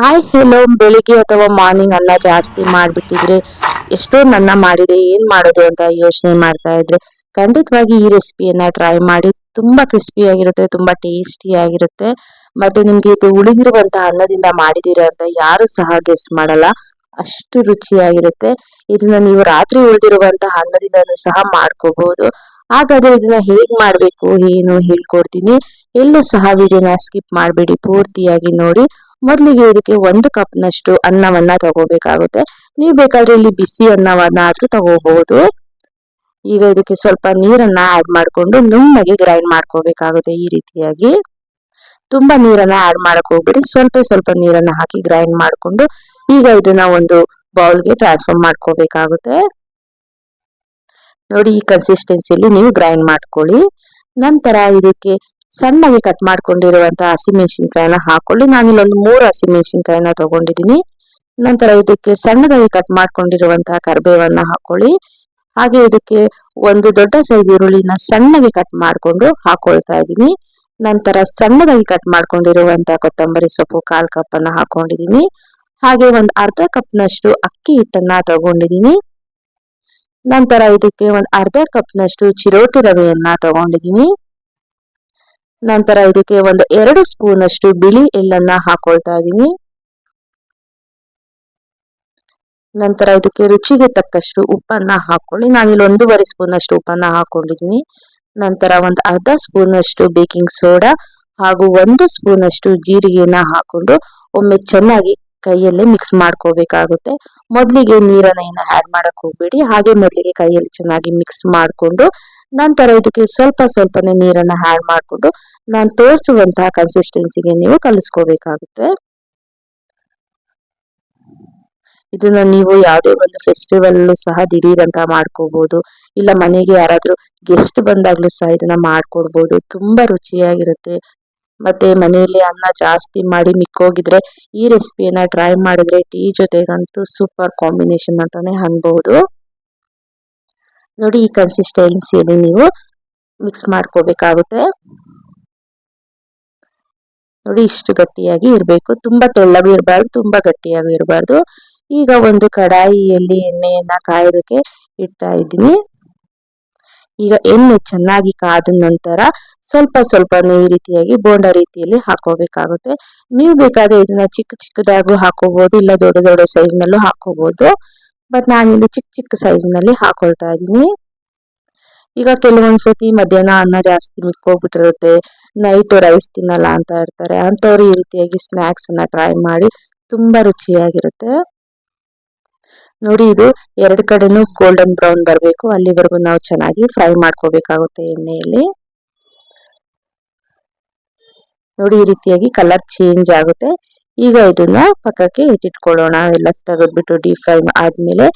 Hi hello, ಬೆಳಿಗ್ಗೆ ಅಥವಾ morning ಅನ್ನ ಜಾಸ್ತಿ ಮಾಡ್ಬಿಟ್ಟಿದ್ರೆ ಎಷ್ಟೊಂದು ಅನ್ನ ಮಾಡಿದೆ ಏನ್ ಮಾಡೋದು ಅಂತ ಯೋಚನೆ ಮಾಡ್ತಾ ಇದ್ರೆ ಖಂಡಿತವಾಗಿ ಈ ರೆಸಿಪಿಯನ್ನ ಟ್ರೈ ಮಾಡಿ. ತುಂಬಾ ಕ್ರಿಸ್ಪಿ ಆಗಿರುತ್ತೆ, ತುಂಬಾ ಟೇಸ್ಟಿ ಆಗಿರುತ್ತೆ. ಮತ್ತೆ ನಿಮ್ಗೆ ಇದು ಉಳಿದಿರುವಂತಹ ಅನ್ನದಿಂದ ಮಾಡಿದೀರಾ ಅಂತ ಯಾರು ಸಹ ಗೆಸ್ ಮಾಡಲ್ಲ, ಅಷ್ಟು ರುಚಿಯಾಗಿರುತ್ತೆ. ಇದನ್ನ ನೀವು ರಾತ್ರಿ ಉಳಿದಿರುವಂತಹ ಅನ್ನದಿಂದನೂ ಸಹ ಮಾಡ್ಕೋಬಹುದು. ಹಾಗಾದ್ರೆ ಇದನ್ನ ಹೇಗ್ ಮಾಡ್ಬೇಕು ಏನು ಹೇಳ್ಕೊಡ್ತೀನಿ. ಎಲ್ಲೂ ಸಹ ವಿಡಿಯೋನ ಸ್ಕಿಪ್ ಮಾಡಬೇಡಿ, ಪೂರ್ತಿಯಾಗಿ ನೋಡಿ. ಮೊದಲಿಗೆ ಇದಕ್ಕೆ 1 ಕಪ್ನಷ್ಟು ಅನ್ನವನ್ನ ತಗೋಬೇಕಾಗುತ್ತೆ. ನೀವು ಬೇಕಾದ್ರೆ ಇಲ್ಲಿ ಬಿಸಿ ಅನ್ನವನ್ನಾದ್ರೂ ತಗೋಬಹುದು. ಈಗ ಇದಕ್ಕೆ ಸ್ವಲ್ಪ ನೀರನ್ನ ಆಡ್ ಮಾಡ್ಕೊಂಡು ನುಣ್ಣಗೆ ಗ್ರೈಂಡ್ ಮಾಡ್ಕೋಬೇಕಾಗುತ್ತೆ. ಈ ರೀತಿಯಾಗಿ ತುಂಬಾ ನೀರನ್ನ ಆಡ್ ಮಾಡಕ್ ಹೋಗ್ಬೇಡಿ, ಸ್ವಲ್ಪ ಸ್ವಲ್ಪ ನೀರನ್ನ ಹಾಕಿ ಗ್ರೈಂಡ್ ಮಾಡ್ಕೊಂಡು ಈಗ ಇದನ್ನ ಒಂದು ಬೌಲ್ಗೆ ಟ್ರಾನ್ಸ್ಫರ್ ಮಾಡ್ಕೋಬೇಕಾಗುತ್ತೆ. ನೋಡಿ, ಈ ಕನ್ಸಿಸ್ಟೆನ್ಸಿಯಲ್ಲಿ ನೀವು ಗ್ರೈಂಡ್ ಮಾಡ್ಕೊಳ್ಳಿ. ನಂತರ ಇದಕ್ಕೆ ಸಣ್ಣಗೆ ಕಟ್ ಮಾಡ್ಕೊಂಡಿರುವಂತಹ ಹಸಿಮೆಣಸಿನ್ಕಾಯಿನ ಹಾಕೊಳ್ಳಿ. ನಾನಿಲ್ಲೊಂದು 3 ಹಸಿಮೆಣಸಿನ್ಕಾಯಿನ ತಗೊಂಡಿದ್ದೀನಿ. ನಂತರ ಇದಕ್ಕೆ ಸಣ್ಣದಾಗಿ ಕಟ್ ಮಾಡ್ಕೊಂಡಿರುವಂತಹ ಕರಿಬೇವನ್ನ ಹಾಕೊಳ್ಳಿ. ಹಾಗೆ ಇದಕ್ಕೆ ಒಂದು ದೊಡ್ಡ ಸೈಜ್ ಈರುಳ್ಳಿನ ಸಣ್ಣಗೆ ಕಟ್ ಮಾಡ್ಕೊಂಡು ಹಾಕೊಳ್ತಾ ಇದ್ದೀನಿ. ನಂತರ ಸಣ್ಣದಾಗಿ ಕಟ್ ಮಾಡ್ಕೊಂಡಿರುವಂತಹ ಕೊತ್ತಂಬರಿ ಸೊಪ್ಪು 1/4 ಕಪ್ ಅನ್ನ ಹಾಕೊಂಡಿದ್ದೀನಿ. ಹಾಗೆ ಒಂದು ಅರ್ಧ ಕಪ್ನಷ್ಟು ಅಕ್ಕಿ ಹಿಟ್ಟನ್ನ ತಗೊಂಡಿದ್ದೀನಿ. ನಂತರ ಇದಕ್ಕೆ ಒಂದು ಅರ್ಧ ಕಪ್ನಷ್ಟು ಚಿರೋಟಿ ರವೆಯನ್ನ ತಗೊಂಡಿದ್ದೀನಿ. ನಂತರ ಇದಕ್ಕೆ ಒಂದು 2 ಸ್ಪೂನ್ ಅಷ್ಟು ಬಿಳಿ ಎಳ್ಳನ್ನ ಹಾಕೊಳ್ತಾ ಇದ್ದೀನಿ. ನಂತರ ಇದಕ್ಕೆ ರುಚಿಗೆ ತಕ್ಕಷ್ಟು ಉಪ್ಪನ್ನ ಹಾಕೊಳ್ಳಿ. ನಾನಿಲ್ಲಿ 1.5 ಸ್ಪೂನ್ ಅಷ್ಟು ಉಪ್ಪನ್ನ ಹಾಕೊಂಡಿದ್ದೀನಿ. ನಂತರ ಒಂದು ಅರ್ಧ ಸ್ಪೂನ್ ಅಷ್ಟು ಬೇಕಿಂಗ್ ಸೋಡಾ ಹಾಗೂ 1 ಸ್ಪೂನ್ ಅಷ್ಟು ಜೀರಿಗೆನ ಹಾಕೊಂಡು ಒಮ್ಮೆ ಚೆನ್ನಾಗಿ ಕೈಯಲ್ಲೇ ಮಿಕ್ಸ್ ಮಾಡ್ಕೋಬೇಕಾಗುತ್ತೆ. ಮೊದಲಿಗೆ ನೀರನ್ನ ಏನು ಆಡ್ ಮಾಡಕ್ ಹೋಗ್ಬೇಡಿ, ಹಾಗೆ ಮೊದಲಿಗೆ ಕೈಯಲ್ಲಿ ಚೆನ್ನಾಗಿ ಮಿಕ್ಸ್ ಮಾಡಿಕೊಂಡು ನಂತರ ಇದಕ್ಕೆ ಸ್ವಲ್ಪ ಸ್ವಲ್ಪನೇ ನೀರನ್ನ ಆಡ್ ಮಾಡಿಕೊಂಡು ನಾನು ತೋರಿಸುವಂತಹ ಕನ್ಸಿಸ್ಟೆನ್ಸಿಗೆ ನೀವು ಕಲಿಸ್ಕೋಬೇಕಾಗುತ್ತೆ. ಇದನ್ನ ನೀವು ಯಾವುದೇ ಒಂದು ಫೆಸ್ಟಿವಲ್ ಸಹ ದಿಢೀರ್ ಅಂತ ಮಾಡ್ಕೋಬಹುದು, ಇಲ್ಲ ಮನೆಗೆ ಯಾರಾದ್ರೂ ಗೆಸ್ಟ್ ಬಂದಾಗ್ಲೂ ಸಹ ಇದನ್ನ ಮಾಡ್ಕೊಡ್ಬೋದು. ತುಂಬಾ ರುಚಿಯಾಗಿರುತ್ತೆ. ಮತ್ತೆ ಮನೆಯಲ್ಲಿ ಅನ್ನ ಜಾಸ್ತಿ ಮಾಡಿ ಮಿಕ್ಕೋಗಿದ್ರೆ ಈ ರೆಸಿಪಿಯನ್ನ ಟ್ರೈ ಮಾಡಿದ್ರೆ ಟೀ ಜೊತೆಗಂತೂ ಸೂಪರ್ ಕಾಂಬಿನೇಷನ್ ಅಂತಾನೆ ಅನ್ಬಹುದು. ನೋಡಿ, ಈ ಕನ್ಸಿಸ್ಟೆನ್ಸಿಯಲ್ಲಿ ನೀವು ಮಿಕ್ಸ್ ಮಾಡ್ಕೋಬೇಕಾಗುತ್ತೆ. ನೋಡಿ, ಇಷ್ಟು ಗಟ್ಟಿಯಾಗಿ ಇರಬೇಕು, ತುಂಬಾ ತೆಳ್ಳಗೂ ಇರಬಾರ್ದು, ತುಂಬಾ ಗಟ್ಟಿಯಾಗೂ ಇರಬಾರ್ದು. ಈಗ ಒಂದು ಕಡಾಯಿಯಲ್ಲಿ ಎಣ್ಣೆಯನ್ನ ಕಾಯೋದಕ್ಕೆ ಇಡ್ತಾ ಇದ್ದೀನಿ. ಈಗ ಎಣ್ಣೆ ಚೆನ್ನಾಗಿ ಕಾದ ನಂತರ ಸ್ವಲ್ಪ ಸ್ವಲ್ಪ ಈ ರೀತಿಯಾಗಿ ಬೋಂಡ ರೀತಿಯಲ್ಲಿ ಹಾಕೋಬೇಕಾಗುತ್ತೆ. ನೀವು ಬೇಕಾದ್ರೆ ಇದನ್ನ ಚಿಕ್ಕ ಚಿಕ್ಕದಾಗೂ ಹಾಕೋಬಹುದು, ಇಲ್ಲ ದೊಡ್ಡ ದೊಡ್ಡ ಸೈಜ್ ನಲ್ಲೂ ಹಾಕೋಬಹುದು. ಬಟ್ ನಾನಿಲ್ಲಿ ಚಿಕ್ಕ ಚಿಕ್ಕ ಸೈಜ್ ನಲ್ಲಿ ಹಾಕೊಳ್ತಾ ಇದ್ದೀನಿ. ಈಗ ಕೆಲವೊಂದ್ಸತಿ ಮಧ್ಯಾಹ್ನ ಅನ್ನ ಜಾಸ್ತಿ ಮಿಕ್ಕೋಗ್ಬಿಟ್ಟಿರುತ್ತೆ, ನೈಟ್ ರೈಸ್ ತಿನ್ನಲ್ಲ ಅಂತ ಇರ್ತಾರೆ. ಅಂತವ್ರು ಈ ರೀತಿಯಾಗಿ ಸ್ನಾಕ್ಸ್ ಅನ್ನ ಟ್ರೈ ಮಾಡಿ, ತುಂಬಾ ರುಚಿಯಾಗಿರುತ್ತೆ. ನೋಡಿ, ಇದು 2 ಕಡೆನೂ ಗೋಲ್ಡನ್ ಬ್ರೌನ್ ಬರಬೇಕು, ಅಲ್ಲಿವರೆಗೂ ನಾವು ಚೆನ್ನಾಗಿ ಫ್ರೈ ಮಾಡ್ಕೋಬೇಕಾಗುತ್ತೆ ಎಣ್ಣೆಯಲ್ಲಿ. ನೋಡಿ, ಈ ರೀತಿಯಾಗಿ ಕಲರ್ ಚೇಂಜ್ ಆಗುತ್ತೆ. ಈಗ ಇದನ್ನ ಪಕ್ಕಕ್ಕೆ ಇಟ್ಟಿಟ್ಕೊಳ್ಳೋಣ. ಎಲ್ಲ ತೆಗೆದ್ಬಿಟ್ಟು ಡೀಪ್ ಫ್ರೈ ಆದ್ಮೇಲೆ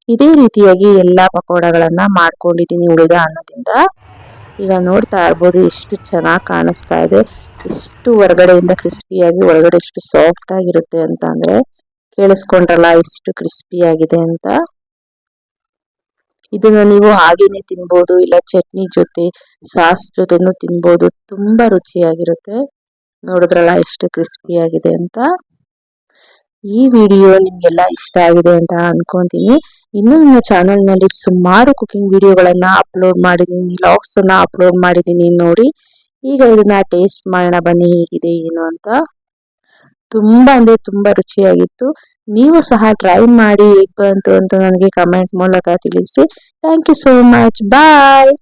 ಇದೇ ರೀತಿಯಾಗಿ ಎಲ್ಲಾ ಪಕೋಡಗಳನ್ನ ಮಾಡ್ಕೊಂಡಿದ್ದೀನಿ ಉಳಿದ ಅನ್ನದಿಂದ. ಈಗ ನೋಡ್ತಾ ಇರ್ಬೋದು ಎಷ್ಟು ಚೆನ್ನಾಗಿ ಕಾಣಿಸ್ತಾ ಇದೆ, ಎಷ್ಟು ಹೊರಗಡೆಯಿಂದ ಕ್ರಿಸ್ಪಿಯಾಗಿ ಒಳಗಡೆ ಎಷ್ಟು ಸಾಫ್ಟ್ ಆಗಿರುತ್ತೆ ಅಂತ. ಅಂದ್ರೆ ಕೇಳಿಸ್ಕೊಂಡ್ರಲ್ಲ ಎಷ್ಟು ಕ್ರಿಸ್ಪಿ ಆಗಿದೆ ಅಂತ. ಇದನ್ನ ನೀವು ಹಾಗೇನೆ ತಿನ್ಬೋದು, ಇಲ್ಲ ಚಟ್ನಿ ಜೊತೆ ಸಾಸ್ ಜೊತೆನೂ ತಿನ್ಬೋದು. ತುಂಬಾ ರುಚಿಯಾಗಿರುತ್ತೆ. ನೋಡಿದ್ರಲ್ಲ ಎಷ್ಟು ಕ್ರಿಸ್ಪಿ ಆಗಿದೆ ಅಂತ. ಈ ವಿಡಿಯೋ ನಿಮ್ಗೆಲ್ಲ ಇಷ್ಟ ಆಗಿದೆ ಅಂತ ಅನ್ಕೊಂತೀನಿ. ಇನ್ನು ನನ್ನ ಚಾನೆಲ್ ನಲ್ಲಿ ಸುಮಾರು ಕುಕಿಂಗ್ ವಿಡಿಯೋಗಳನ್ನ ಅಪ್ಲೋಡ್ ಮಾಡಿದ್ದೀನಿ, ವ್ಲಾಗ್ಸ್ ಅನ್ನ ಅಪ್ಲೋಡ್ ಮಾಡಿದ್ದೀನಿ ನೋಡಿ. ಈಗ ಇದನ್ನ ಟೇಸ್ಟ್ ಮಾಡೋಣ ಬನ್ನಿ, ಹೇಗಿದೆ ಏನು ಅಂತ. ತುಂಬಾ ಅಂದ್ರೆ ತುಂಬಾ ರುಚಿಯಾಗಿತ್ತು. ನೀವು ಸಹ ಟ್ರೈ ಮಾಡಿ, ಹೇಗ್ ಬಂತು ಅಂತ ನನಗೆ ಕಮೆಂಟ್ ಮೂಲಕ ತಿಳಿಸಿ. Thank you so much. Bye.